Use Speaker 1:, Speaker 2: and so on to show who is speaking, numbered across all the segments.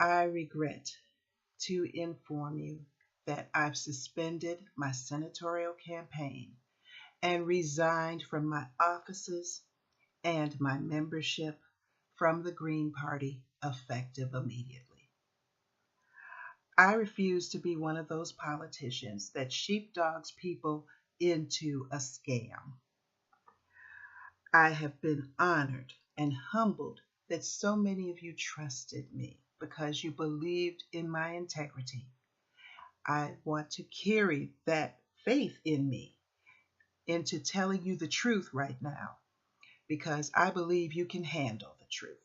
Speaker 1: I regret to inform you that I've suspended my senatorial campaign and resigned from my offices and my membership from the Green Party effective immediately. I refuse to be one of those politicians that sheepdogs people into a scam. I have been honored and humbled that so many of you trusted me because you believed in my integrity. I want to carry that faith in me into telling you the truth right now because I believe you can handle the truth.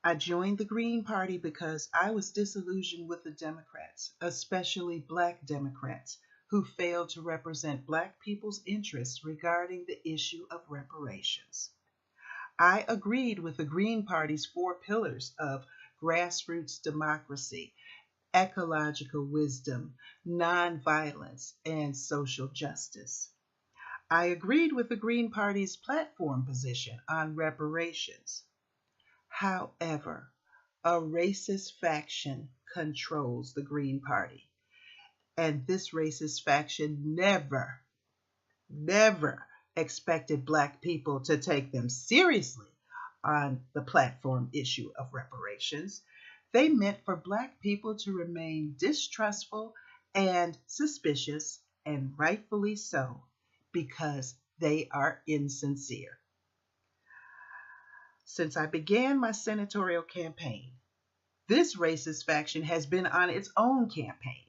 Speaker 1: I joined the Green Party because I was disillusioned with the Democrats, especially Black Democrats, who failed to represent Black people's interests regarding the issue of reparations. I agreed with the Green Party's 4 pillars of grassroots democracy, ecological wisdom, nonviolence, and social justice. I agreed with the Green Party's platform position on reparations. However, a racist faction controls the Green Party, and this racist faction never expected Black people to take them seriously on the platform issue of reparations. They meant for Black people to remain distrustful and suspicious, and rightfully so, because they are insincere. Since I began my senatorial campaign, this racist faction has been on its own campaign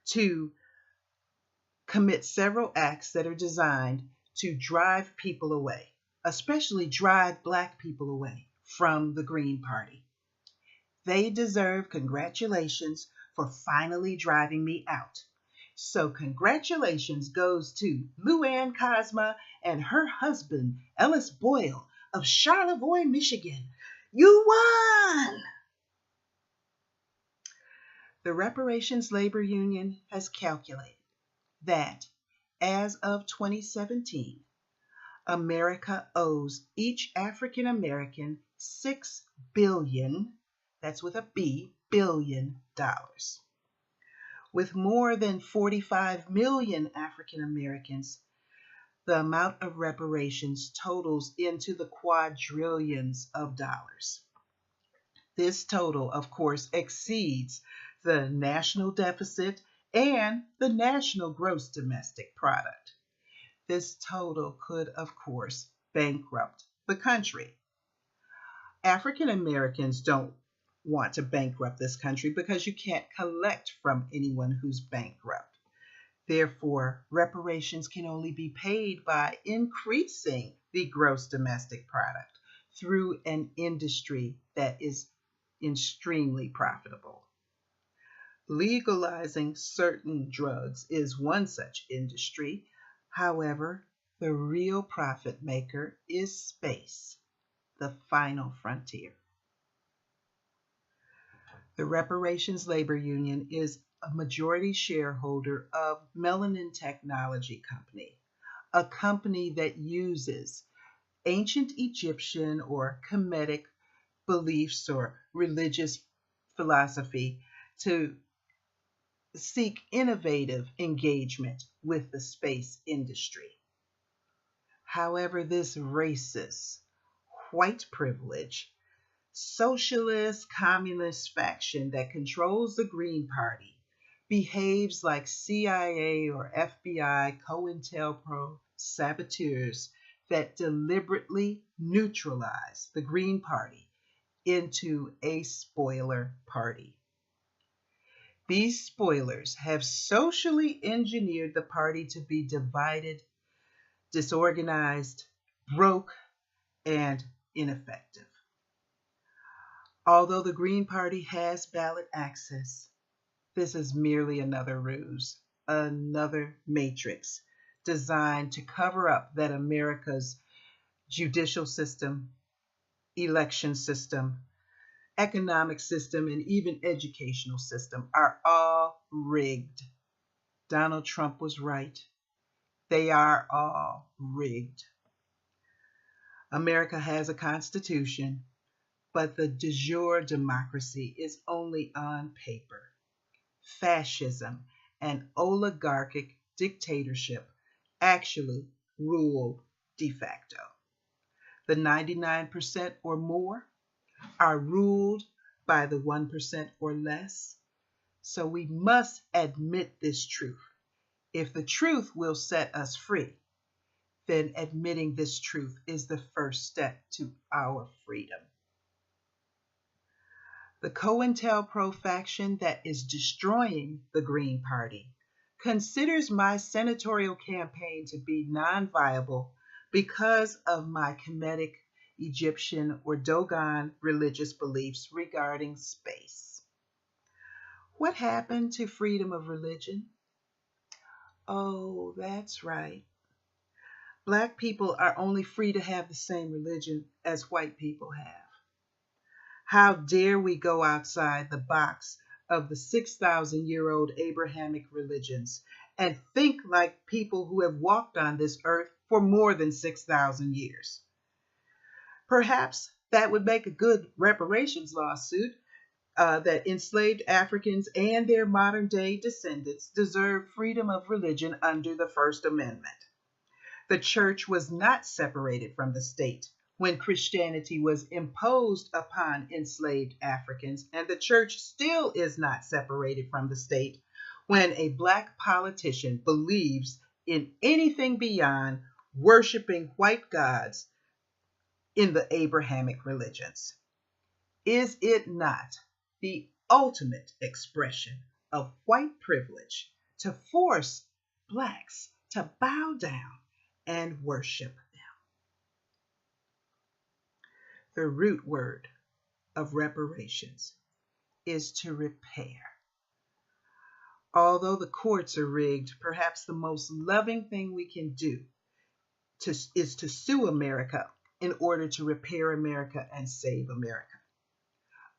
Speaker 1: to commit several acts that are designed to drive people away, especially drive Black people away from the Green Party. They deserve congratulations for finally driving me out. So congratulations goes to Luann Cosma and her husband, Ellis Boyle of Charlevoix, Michigan. You won! The Reparations Labor Union has calculated that as of 2017, America owes each African American $6 billion, that's with a B, billion dollars. With more than 45 million African Americans, the amount of reparations totals into the quadrillions of dollars. This total, of course, exceeds the national deficit and the national gross domestic product. This total could, of course, bankrupt the country. African Americans don't want to bankrupt this country because you can't collect from anyone who's bankrupt. Therefore, reparations can only be paid by increasing the gross domestic product through an industry that is extremely profitable. Legalizing certain drugs is one such industry. However, the real profit maker is space, the final frontier. The Reparations Labor Union is a majority shareholder of Melanin Technology Company, a company that uses ancient Egyptian or Kemetic beliefs or religious philosophy to seek innovative engagement with the space industry. However, this racist, white privilege, socialist, communist faction that controls the Green Party behaves like CIA or FBI, COINTELPRO saboteurs that deliberately neutralize the Green Party into a spoiler party. These spoilers have socially engineered the party to be divided, disorganized, broke, and ineffective. Although the Green Party has ballot access, this is merely another ruse, another matrix designed to cover up that America's judicial system, election system, economic system, and even educational system are all rigged. Donald Trump was right. They are all rigged. America has a constitution, but the de jure democracy is only on paper. Fascism and oligarchic dictatorship actually rule de facto. The 99% or more are ruled by the 1% or less. So we must admit this truth. If the truth will set us free, then admitting this truth is the first step to our freedom. The COINTELPRO faction that is destroying the Green Party considers my senatorial campaign to be non-viable because of my Kemetic, Egyptian, or Dogon religious beliefs regarding space. What happened to freedom of religion? Oh, that's right. Black people are only free to have the same religion as white people have. How dare we go outside the box of the 6,000-year-old Abrahamic religions and think like people who have walked on this earth for more than 6,000 years? Perhaps that would make a good reparations lawsuit that enslaved Africans and their modern-day descendants deserve freedom of religion under the First Amendment. The church was not separated from the state when Christianity was imposed upon enslaved Africans, and the church still is not separated from the state when a Black politician believes in anything beyond worshiping white gods in the Abrahamic religions. Is it not the ultimate expression of white privilege to force Blacks to bow down and worship them? The root word of reparations is to repair. Although the courts are rigged, perhaps the most loving thing we can do is to sue America in order to repair America and save America.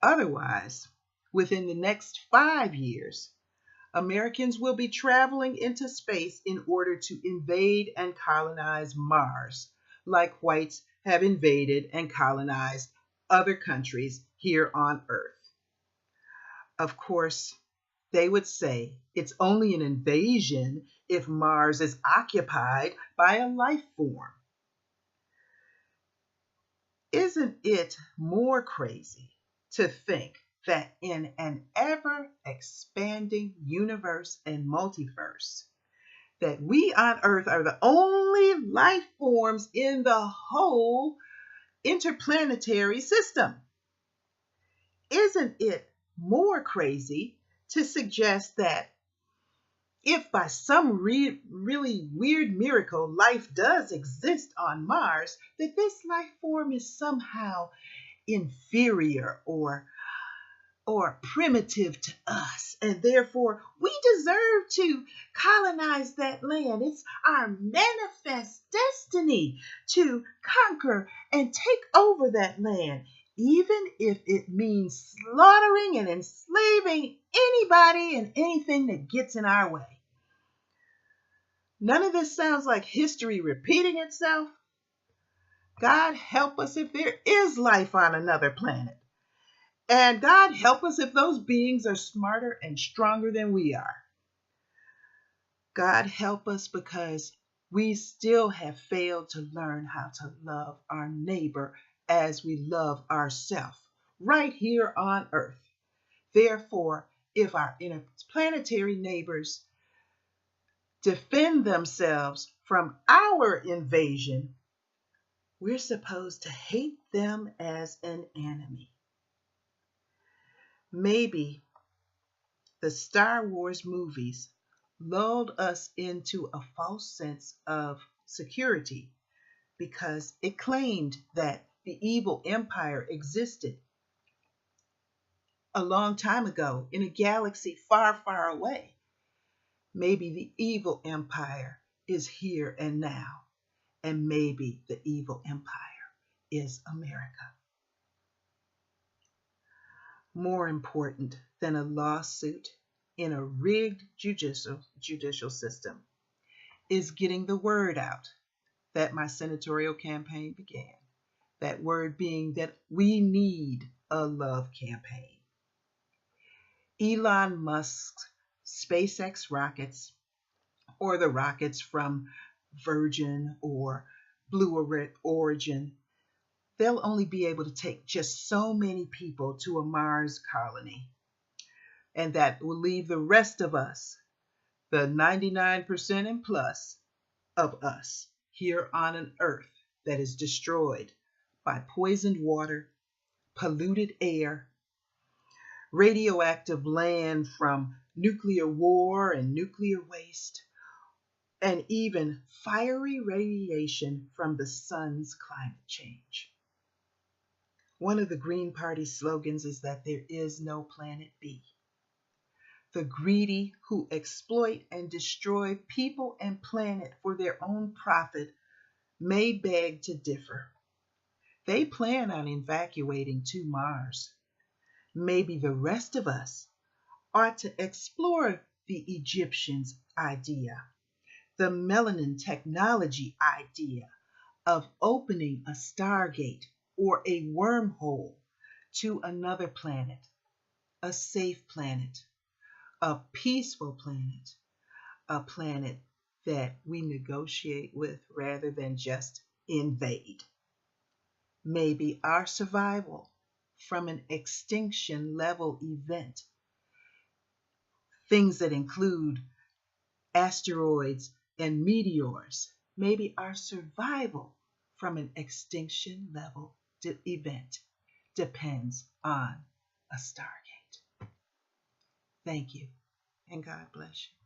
Speaker 1: Otherwise, within the next 5 years, Americans will be traveling into space in order to invade and colonize Mars, like whites have invaded and colonized other countries here on Earth. Of course, they would say it's only an invasion if Mars is occupied by a life form. Isn't it more crazy to think that in an ever-expanding universe and multiverse, that we on Earth are the only life forms in the whole interplanetary system? Isn't it more crazy to suggest that if by some really weird miracle life does exist on Mars, that this life form is somehow inferior or primitive to us, and therefore we deserve to colonize that land? It's our manifest destiny to conquer and take over that land, even if it means slaughtering and enslaving anybody and anything that gets in our way. None of this sounds like history repeating itself. God help us if there is life on another planet. And God help us if those beings are smarter and stronger than we are. God help us because we still have failed to learn how to love our neighbor as we love ourselves right here on Earth. Therefore, if our interplanetary neighbors defend themselves from our invasion, we're supposed to hate them as an enemy. Maybe the Star Wars movies lulled us into a false sense of security because it claimed that the evil empire existed a long time ago in a galaxy far, far away. Maybe the evil empire is here and now, and maybe the evil empire is America. More important than a lawsuit in a rigged judicial system is getting the word out that my senatorial campaign began That word being that we need a love campaign. Elon Musk's SpaceX rockets, or the rockets from Virgin or Blue Origin, they'll only be able to take just so many people to a Mars colony. And that will leave the rest of us, the 99% and plus of us, here on an Earth that is destroyed by poisoned water, polluted air, radioactive land from nuclear war and nuclear waste, and even fiery radiation from the sun's climate change. One of the Green Party's slogans is that there is no planet B. The greedy who exploit and destroy people and planet for their own profit may beg to differ. They plan on evacuating to Mars. Maybe the rest of us ought to explore the Egyptians' idea, the melanin technology idea of opening a stargate or a wormhole to another planet, a safe planet, a peaceful planet, a planet that we negotiate with rather than just invade. Maybe our survival from an extinction level event, things that include asteroids and meteors, maybe our survival from an extinction level event depends on a stargate. Thank you, and God bless you.